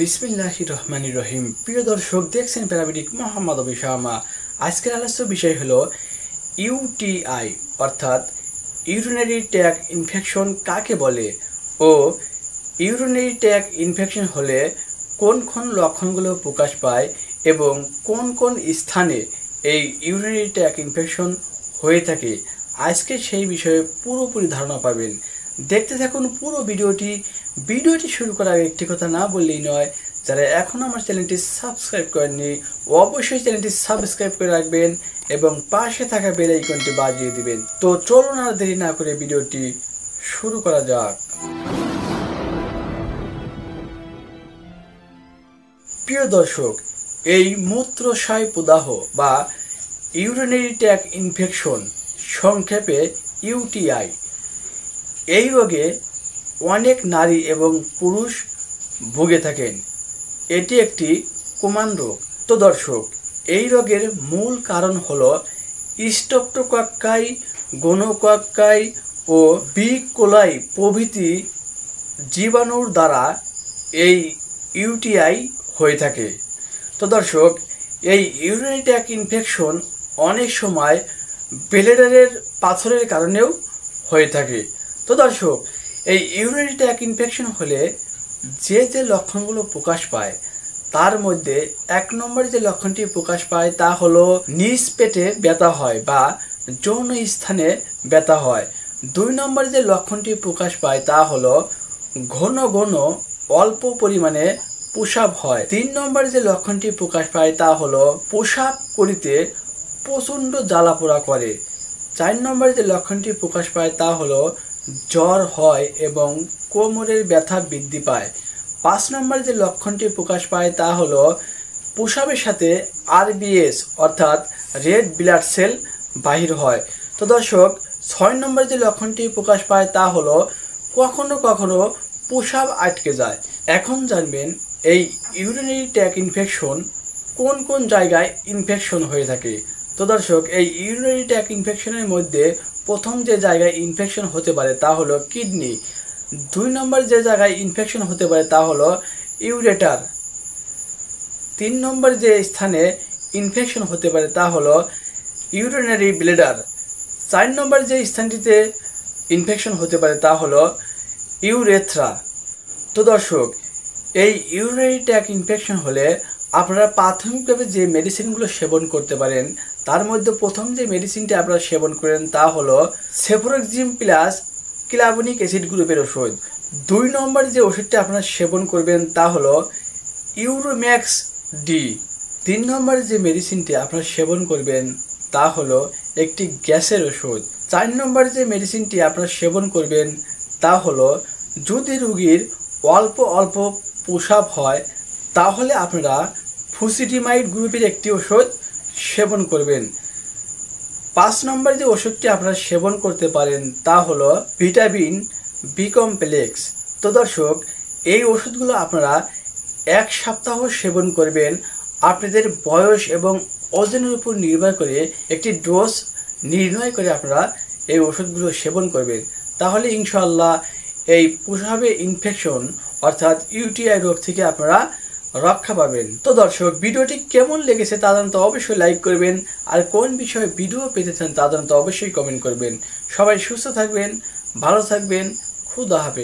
বিসমিল্লাহির রহমানির রহিম। প্রিয় দর্শক, দেখছেন প্যারামেডিক মোহাম্মদ আবি শামা। আজকের আলোচ্য বিষয় হলো ইউটিআই অর্থাৎ ইউরিনারি ট্র্যাক্ট ইনফেকশন কাকে বলে ও ইউরিনারি ট্র্যাক্ট ইনফেকশন হলে কোন কোন লক্ষণগুলো প্রকাশ পায় এবং কোন কোন স্থানে এই ইউরিনারি ট্র্যাক্ট ইনফেকশন হয়ে থাকে। আজকে সেই বিষয়ে পুরোপুরি ধারণা পাবেন। দেখতে থাকুন পুরো ভিডিওটি শুরু করার আগে একটি কথা না বললেই নয়, যারা এখন আমার চ্যানেলটি সাবস্ক্রাইব করেননি অবশ্যই চ্যানেলটি সাবস্ক্রাইব করে রাখবেন এবং পাশে থাকা বেল আইকনটি বাজিয়ে দিবেন। তো চলুন আর দেরি না করে ভিডিওটি শুরু করা যাক। প্রিয় দর্শক, এই মূত্রশয় প্রদাহ বা ইউরিনারি ট্র্যাক্ট ইনফেকশন, সংক্ষেপে ইউটিআই, এই রোগে অনেক নারী এবং পুরুষ ভুগে থাকেন। এটি একটি কমন রোগ। তো দর্শক, এই রোগের মূল কারণ হলো স্ট্রেপ্টোকক্কাই, গোনোকক্কাই ও বি কোলাই প্রভৃতি জীবাণুর দ্বারা এই ইউটিআই হয়ে থাকে। তো দর্শক, এই ইউরিনারি ট্র্যাক্ট ইনফেকশন অনেক সময় ব্লাডারের পাথরের কারণেও হয়ে থাকে। তো দর্শক, এই ইউরিনারি ট্র্যাক্ট ইনফেকশন হলে যে লক্ষণগুলো প্রকাশ পায় তার মধ্যে এক নম্বর যে লক্ষণটি প্রকাশ পায় তা হলো নিজ পেটে ব্যথা হয় বা যৌন স্থানে ব্যথা হয়। দুই নম্বর যে লক্ষণটি প্রকাশ পায় তা হলো ঘন ঘন অল্প পরিমাণে প্রস্রাব হয়। তিন নম্বর যে লক্ষণটি প্রকাশ পায় তা হলো প্রস্রাব করিতে প্রচণ্ড জ্বালাপোড়া করে। চার নম্বর যে লক্ষণটি প্রকাশ পায় তা হলো জ্বর হয় এবং কোমরের ব্যথা বৃদ্ধি পায়। পাঁচ নম্বর যে লক্ষণটি প্রকাশ পায় তা হলো প্রস্রাবের সাথে আরবিএস অর্থাৎ রেড ব্লাড সেল বাহির হয়। তো দর্শক, ছয় নম্বর যে লক্ষণটি প্রকাশ পায় তা হলো কখনো কখনো প্রস্রাব আটকে যায়। এখন জানবেন এই ইউরিনারি ট্র্যাক্ট ইনফেকশন কোন কোন জায়গায় ইনফেকশন হয়ে থাকে। তো দর্শক, এই ইউরিনারি ট্র্যাক্ট ইনফেকশনের মধ্যে প্রথম যে জায়গায় ইনফেকশন হতে পারে তা হলো কিডনি। দুই নম্বর যে জায়গায় ইনফেকশন হতে পারে তা হলো ইউরেটার। তিন নম্বর যে স্থানে ইনফেকশন হতে পারে তা হলো ইউরিনারি ব্লাডার। চার নম্বর যে স্থানটিতে ইনফেকশন হতে পারে তা হলো ইউরেথ্রা। তো দর্শক, এই ইউরিনারি ট্র্যাক্ট ইনফেকশন হলে আপনারা প্রাথমিকভাবে যে মেডিসিনগুলো সেবন করতে পারেন তার মধ্যে প্রথম যে মেডিসিনটি আপনারা সেবন করেন তা হলো সেফোরোক্সিম প্লাস ক্লাবনিক অ্যাসিড গ্রুপের ওষুধ। দুই নম্বর যে ওষুধটি আপনারা সেবন করবেন তা হলো ইউরোম্যাক্স ডি। তিন নম্বর যে মেডিসিনটি আপনারা সেবন করবেন তা হলো একটি গ্যাসের ওষুধ। চার নম্বর যে মেডিসিনটি আপনারা সেবন করবেন তা হলো যদি রোগীর অল্প অল্প প্রস্রাব হয় তাহলে আপনারা ফুসিডিমাইড গ্রুপের একটি ওষুধ সেবন করবেন। পাঁচ নম্বর যে ওষুধটি আপনারা সেবন করতে পারেন তা হলো ভিটামিন বি কমপ্লেক্স। তো দর্শক, এই ওষুধগুলো আপনারা এক সপ্তাহ সেবন করবেন। আপনাদের বয়স এবং ওজনের উপর নির্ভর করে একটি ডোজ নির্ণয় করে আপনারা এই ওষুধগুলো সেবন করবেন। তাহলে ইনশাআল্লাহ এই প্রস্রাবে ইনফেকশন অর্থাৎ ইউটিআই রোগ থেকে আপনারা রক্ষা পাবেন। তো দর্শক, ভিডিওটি কেমন লেগেছে তা জানতে অবশ্যই লাইক করবেন, আর কোন বিষয়ে ভিডিও পেতে চান তা জানতে অবশ্যই কমেন্ট করবেন। সবাই সুস্থ থাকবেন, ভালো থাকবেন, খুদা হাফেজ।